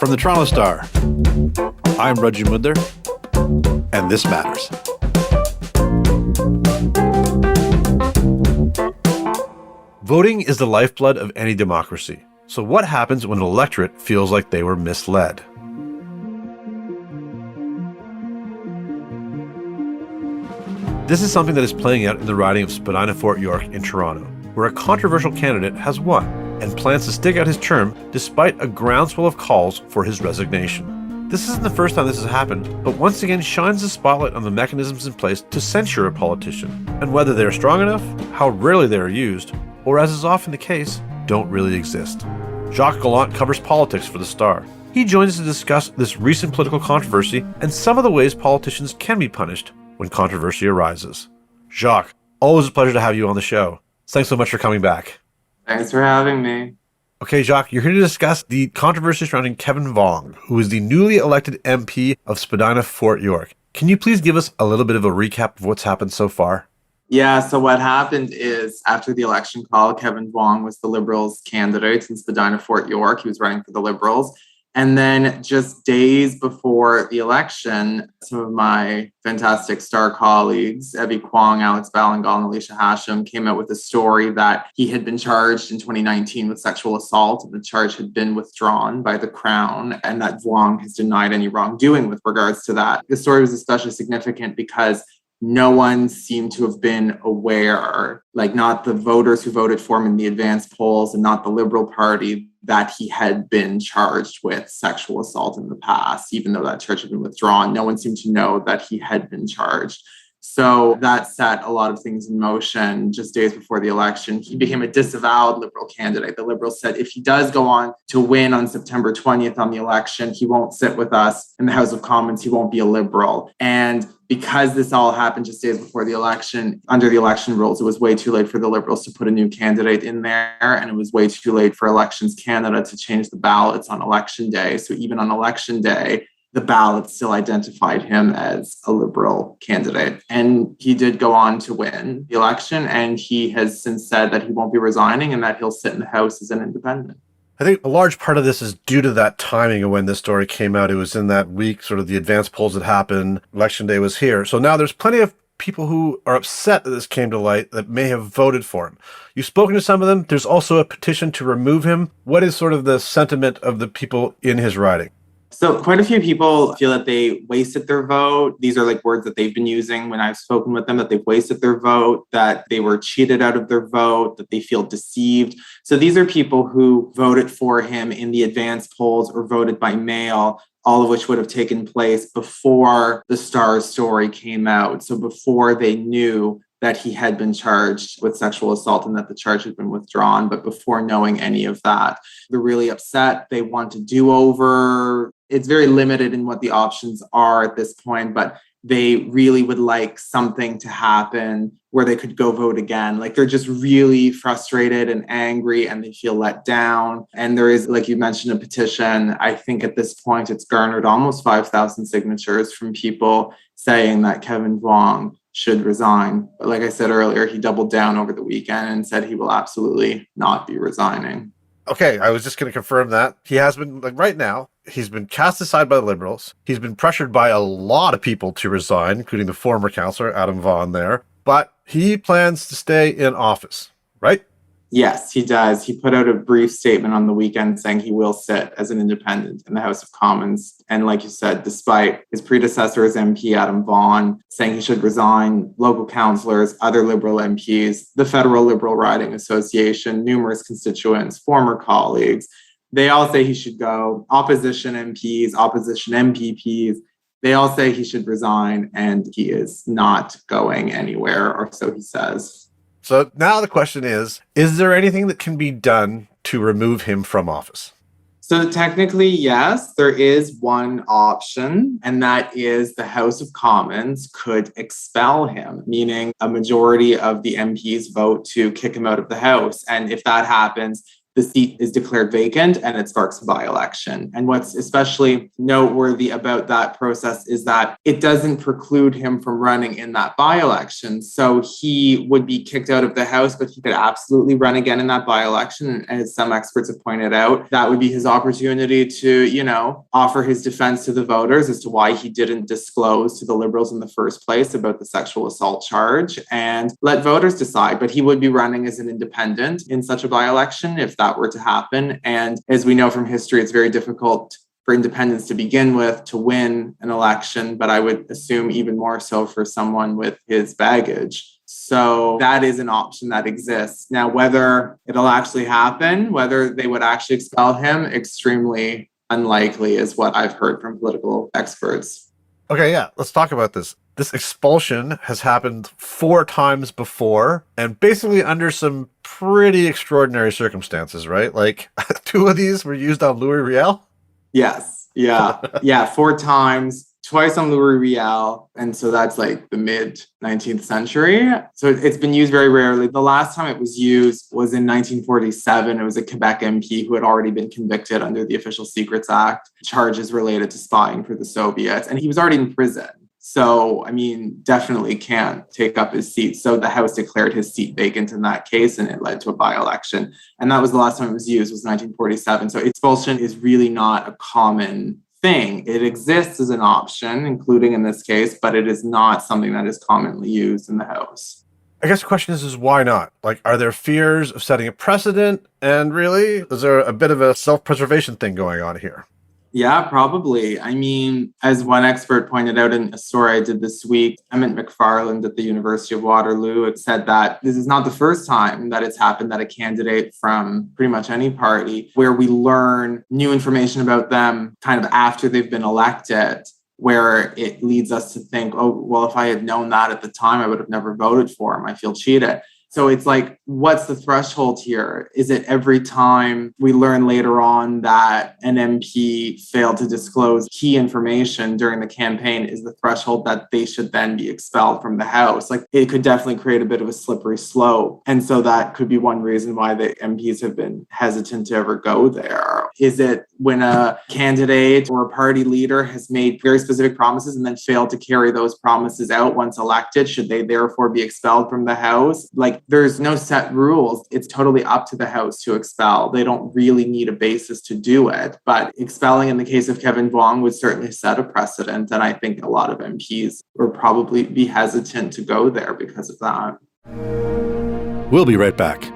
From the Toronto Star, I'm Rudgy Mudler, and this matters. Voting is the lifeblood of any democracy. So what happens when an electorate feels like they were misled? This is something that is playing out in the riding of Spadina-Fort York in Toronto, where a controversial candidate has won and plans to stick out his term despite a groundswell of calls for his resignation. This isn't the first time this has happened, but once again shines the spotlight on the mechanisms in place to censure a politician, and whether they are strong enough, how rarely they are used, or as is often the case, don't really exist. Jacques Gallant covers politics for the Star. He joins us to discuss this recent political controversy and some of the ways politicians can be punished when controversy arises. Jacques, always a pleasure to have you on the show. Thanks so much for coming back. Thanks for having me. Okay, Jacques, you're here to discuss the controversy surrounding Kevin Wong, who is the newly elected MP of Spadina-Fort York. Can you please give us a little bit of a recap of what's happened so far? Yeah, so what happened is after the election call, Kevin Wong was the Liberals' candidate in Spadina-Fort York. He was running for the Liberals. And then just days before the election, some of my fantastic Star colleagues, Evie Kwong, Alex Ballingal, and Alicia Hashem, came out with a story that he had been charged in 2019 with sexual assault, and the charge had been withdrawn by the Crown, and that Wong has denied any wrongdoing with regards to that. The story was especially significant because no one seemed to have been aware, like not the voters who voted for him in the advanced polls and not the Liberal Party, that he had been charged with sexual assault in the past, even though that charge had been withdrawn. No one seemed to know that he had been charged. So that set a lot of things in motion just days before the election. He became a disavowed Liberal candidate. The Liberals said if he does go on to win on September 20th on the election, he won't sit with us in the House of Commons. He won't be a Liberal. And because this all happened just days before the election, under the election rules, it was way too late for the Liberals to put a new candidate in there. And it was way too late for Elections Canada to change the ballots on election day. So even on election day, the ballot still identified him as a Liberal candidate. And he did go on to win the election. And he has since said that he won't be resigning and that he'll sit in the House as an independent. I think a large part of this is due to that timing of when this story came out. It was in that week, sort of the advanced polls had happened, election day was here. So now there's plenty of people who are upset that this came to light that may have voted for him. You've spoken to some of them. There's also a petition to remove him. What is sort of the sentiment of the people in his riding? So quite a few people feel that they wasted their vote. These are like words that they've been using when I've spoken with them, that they've wasted their vote, that they were cheated out of their vote, that they feel deceived. So these are people who voted for him in the advanced polls or voted by mail, all of which would have taken place before the Star story came out. So before they knew that he had been charged with sexual assault and that the charge had been withdrawn, but before knowing any of that. They're really upset. They want a do-over. It's very limited in what the options are at this point, but they really would like something to happen where they could go vote again. Like they're just really frustrated and angry and they feel let down. And there is, like you mentioned, a petition. I think at this point it's garnered almost 5,000 signatures from people saying that Kevin Vuong should resign. But like I said earlier, he doubled down over the weekend and said he will absolutely not be resigning. Okay, I was just going to confirm that. He has been, like right now, he's been cast aside by the Liberals. He's been pressured by a lot of people to resign, including the former councillor, Adam Vaughan there. But he plans to stay in office, right? Yes, he does. He put out a brief statement on the weekend saying he will sit as an independent in the House of Commons. And like you said, despite his predecessor as MP, Adam Vaughan, saying he should resign, local councillors, other Liberal MPs, the Federal Liberal Riding Association, numerous constituents, former colleagues, they all say he should go. Opposition MPs, opposition MPPs, they all say he should resign, and he is not going anywhere, or so he says. So now the question is there anything that can be done to remove him from office? So technically, yes, there is one option, and that is the House of Commons could expel him, meaning a majority of the MPs vote to kick him out of the House. And if that happens, the seat is declared vacant and it sparks a by-election. And what's especially noteworthy about that process is that it doesn't preclude him from running in that by-election. So he would be kicked out of the House, but he could absolutely run again in that by-election. And as some experts have pointed out, that would be his opportunity to, offer his defense to the voters as to why he didn't disclose to the Liberals in the first place about the sexual assault charge and let voters decide. But he would be running as an independent in such a by-election if that were to happen. And as we know from history, it's very difficult for independents to begin with to win an election, but I would assume even more so for someone with his baggage. So that is an option that exists. Now, whether it'll actually happen, whether they would actually expel him, extremely unlikely is what I've heard from political experts. Okay, yeah, let's talk about this. This expulsion has happened 4 times before, and basically under some pretty extraordinary circumstances, right? Like 2 of these were used on Louis Riel? Yes. Yeah. Yeah. 4 times, twice on Louis Riel. And so that's like the mid 19th century. So it's been used very rarely. The last time it was used was in 1947. It was a Quebec MP who had already been convicted under the Official Secrets Act, charges related to spying for the Soviets. And he was already in prison. So, definitely can't take up his seat. So the House declared his seat vacant in that case, and it led to a by-election. And that was the last time it was used, was 1947. So expulsion is really not a common thing. It exists as an option, including in this case, but it is not something that is commonly used in the House. I guess the question is why not? Like, are there fears of setting a precedent? And really, is there a bit of a self-preservation thing going on here? Yeah, probably. As one expert pointed out in a story I did this week, Emmett McFarland at the University of Waterloo had said that this is not the first time that it's happened that a candidate from pretty much any party, where we learn new information about them kind of after they've been elected, where it leads us to think, oh, well, if I had known that at the time, I would have never voted for him. I feel cheated. So it's like, what's the threshold here? Is it every time we learn later on that an MP failed to disclose key information during the campaign is the threshold that they should then be expelled from the House? Like, it could definitely create a bit of a slippery slope. And so that could be one reason why the MPs have been hesitant to ever go there. Is it when a candidate or a party leader has made very specific promises and then failed to carry those promises out once elected? Should they therefore be expelled from the House? Like, there's no set rules. It's totally up to the House to expel. They don't really need a basis to do it. But expelling in the case of Kevin Wong would certainly set a precedent. And I think a lot of MPs would probably be hesitant to go there because of that. We'll be right back.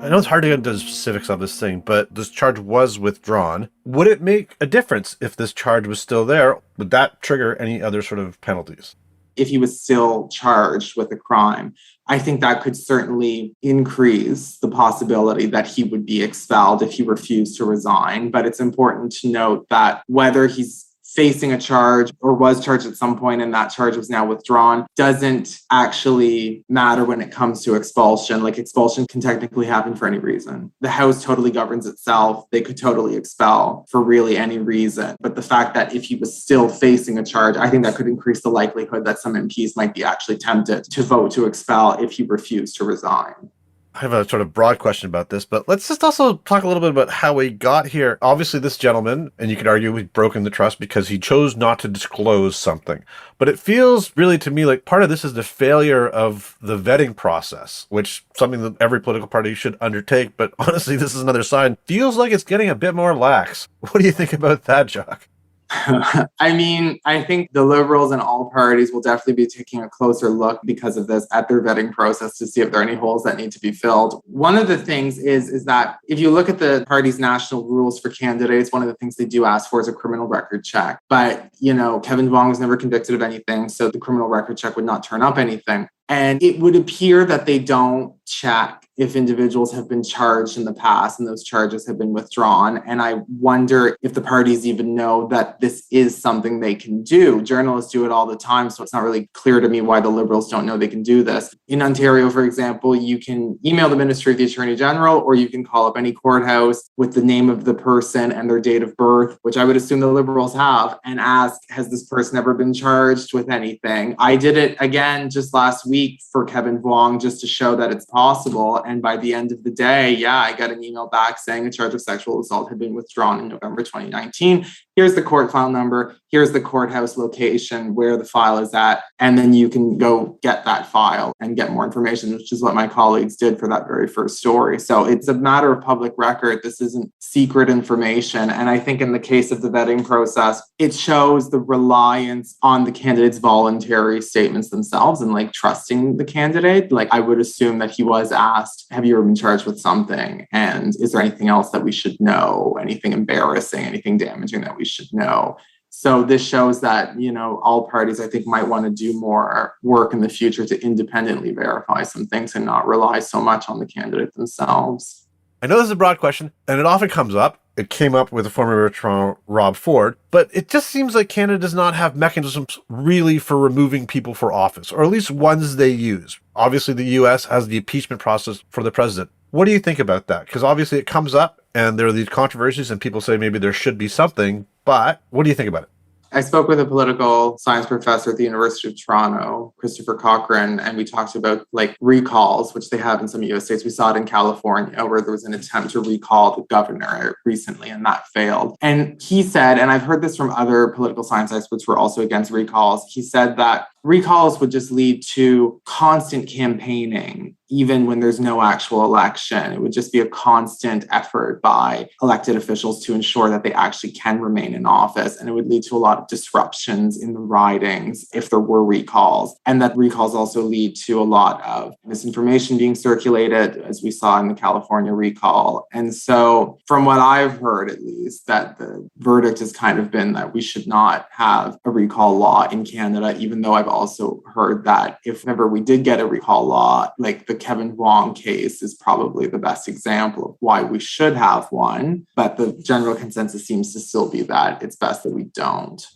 I know it's hard to get into the specifics of this thing, but this charge was withdrawn. Would it make a difference if this charge was still there? Would that trigger any other sort of penalties? If he was still charged with a crime, I think that could certainly increase the possibility that he would be expelled if he refused to resign. But it's important to note that whether he's facing a charge or was charged at some point and that charge was now withdrawn doesn't actually matter when it comes to expulsion. Like, expulsion can technically happen for any reason. The House totally governs itself. They could totally expel for really any reason. But the fact that if he was still facing a charge, I think that could increase the likelihood that some MPs might be actually tempted to vote to expel if he refused to resign. I have a sort of broad question about this, but let's just also talk a little bit about how we got here. Obviously, this gentleman, and you could argue he's broken the trust because he chose not to disclose something. But it feels really to me like part of this is the failure of the vetting process, which something that every political party should undertake. But honestly, this is another sign. Feels like it's getting a bit more lax. What do you think about that, Jacques? I think the Liberals and all parties will definitely be taking a closer look because of this at their vetting process to see if there are any holes that need to be filled. One of the things is that if you look at the party's national rules for candidates, one of the things they do ask for is a criminal record check. But, Kevin Wong was never convicted of anything, so the criminal record check would not turn up anything. And it would appear that they don't check if individuals have been charged in the past and those charges have been withdrawn. And I wonder if the parties even know that this is something they can do. Journalists do it all the time, so it's not really clear to me why the Liberals don't know they can do this. In Ontario, for example, you can email the Ministry of the Attorney General, or you can call up any courthouse with the name of the person and their date of birth, which I would assume the Liberals have, and ask, has this person ever been charged with anything? I did it again just last week for Kevin Vuong just to show that it's possible. And by the end of the day, I got an email back saying a charge of sexual assault had been withdrawn in November 2019. Here's the court file number. Here's the courthouse location where the file is at. And then you can go get that file and get more information, which is what my colleagues did for that very first story. So it's a matter of public record. This isn't secret information. And I think in the case of the vetting process, it shows the reliance on the candidate's voluntary statements themselves and like trusting the candidate. Like I would assume that he was asked, have you ever been charged with something? And is there anything else that we should know? Anything embarrassing, anything damaging that we should know? So this shows that, all parties, I think, might want to do more work in the future to independently verify some things and not rely so much on the candidate themselves. I know this is a broad question, and it often comes up. It came up with the former Mayor of Toronto, Rob Ford, but it just seems like Canada does not have mechanisms really for removing people for office, or at least ones they use. Obviously, the U.S. has the impeachment process for the president. What do you think about that? Because obviously it comes up, and there are these controversies, and people say maybe there should be something, but what do you think about it? I spoke with a political science professor at the University of Toronto, Christopher Cochran, and we talked about recalls, which they have in some US states. We saw it in California where there was an attempt to recall the governor recently and that failed. And he said, and I've heard this from other political science experts who are also against recalls, he said that recalls would just lead to constant campaigning, even when there's no actual election. It would just be a constant effort by elected officials to ensure that they actually can remain in office. And it would lead to a lot of disruptions in the ridings if there were recalls. And that recalls also lead to a lot of misinformation being circulated, as we saw in the California recall. And so from what I've heard, at least, that the verdict has kind of been that we should not have a recall law in Canada, even though I've also heard that if ever we did get a recall law, like the Kevin Wong case is probably the best example of why we should have one. But the general consensus seems to still be that it's best that we don't.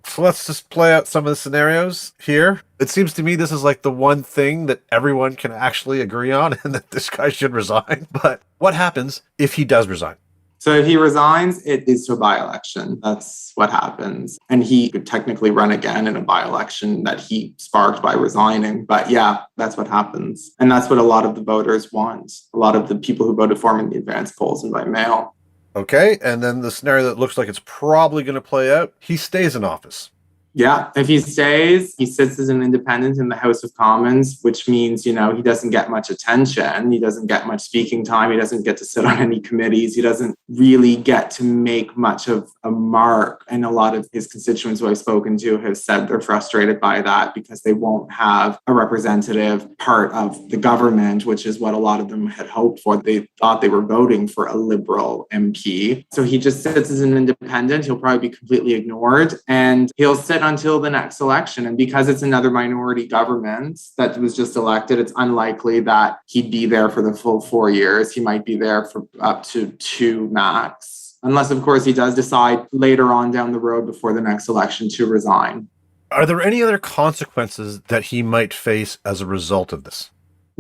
So let's just play out some of the scenarios here. It seems to me this is like the one thing that everyone can actually agree on, and that this guy should resign. But what happens if he does resign? So if he resigns, it leads to a by-election. That's what happens. And he could technically run again in a by-election that he sparked by resigning. But that's what happens. And that's what a lot of the voters want. A lot of the people who voted for him in the advance polls and by mail. Okay, and then the scenario that looks like it's probably going to play out, he stays in office. Yeah, if he stays, he sits as an independent in the House of Commons, which means, he doesn't get much attention. He doesn't get much speaking time. He doesn't get to sit on any committees. He doesn't really get to make much of a mark. And a lot of his constituents who I've spoken to have said they're frustrated by that because they won't have a representative part of the government, which is what a lot of them had hoped for. They thought they were voting for a Liberal MP. So he just sits as an independent. He'll probably be completely ignored, and he'll sit until the next election. And because it's another minority government that was just elected, it's unlikely that he'd be there for the full 4 years. He might be there for up to 2 max, unless, of course, he does decide later on down the road before the next election to resign. Are there any other consequences that he might face as a result of this?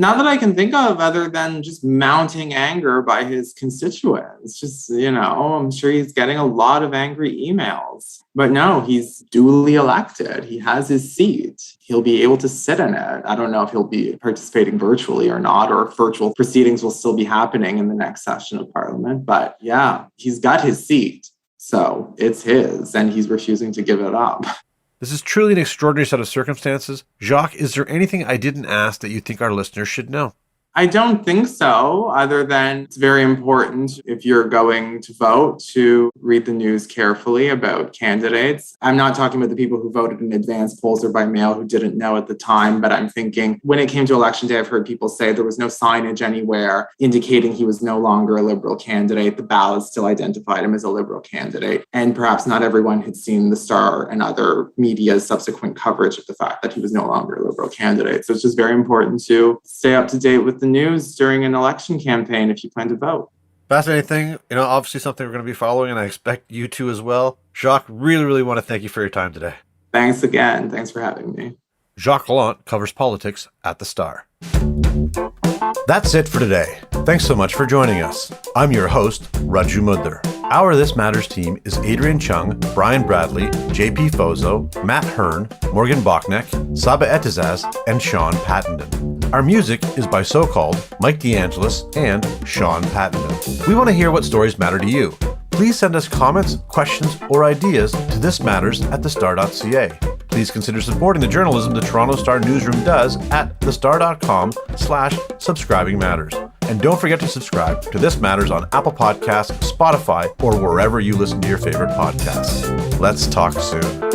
Not that I can think of, other than just mounting anger by his constituents. Just, I'm sure he's getting a lot of angry emails. But no, he's duly elected. He has his seat. He'll be able to sit in it. I don't know if he'll be participating virtually or not, or if virtual proceedings will still be happening in the next session of Parliament. But he's got his seat. So it's his, and he's refusing to give it up. This is truly an extraordinary set of circumstances. Jacques, is there anything I didn't ask that you think our listeners should know? I don't think so, other than it's very important if you're going to vote to read the news carefully about candidates. I'm not talking about the people who voted in advance polls or by mail who didn't know at the time, but I'm thinking when it came to election day, I've heard people say there was no signage anywhere indicating he was no longer a Liberal candidate. The ballot still identified him as a Liberal candidate. And perhaps not everyone had seen the Star and other media's subsequent coverage of the fact that he was no longer a Liberal candidate. So it's just very important to stay up to date with the news during an election campaign if you plan to vote. Fascinating thing. Obviously something we're going to be following, and I expect you to as well. Jacques, really, really want to thank you for your time today. Thanks again. Thanks for having me. Jacques Gallant covers politics at The Star. That's it for today. Thanks so much for joining us. I'm your host, Raju Mudder. Our This Matters team is Adrian Chung, Brian Bradley, JP Fozo, Matt Hearn, Morgan Bachneck, Saba Etizaz, and Sean Pattenden. Our music is by So-Called, Mike DeAngelis, and Sean Pattenden. We want to hear what stories matter to you. Please send us comments, questions, or ideas to thismatters@thestar.ca. Please consider supporting the journalism the Toronto Star newsroom does at thestar.com/subscribingmatters. And don't forget to subscribe to This Matters on Apple Podcasts, Spotify, or wherever you listen to your favorite podcasts. Let's talk soon.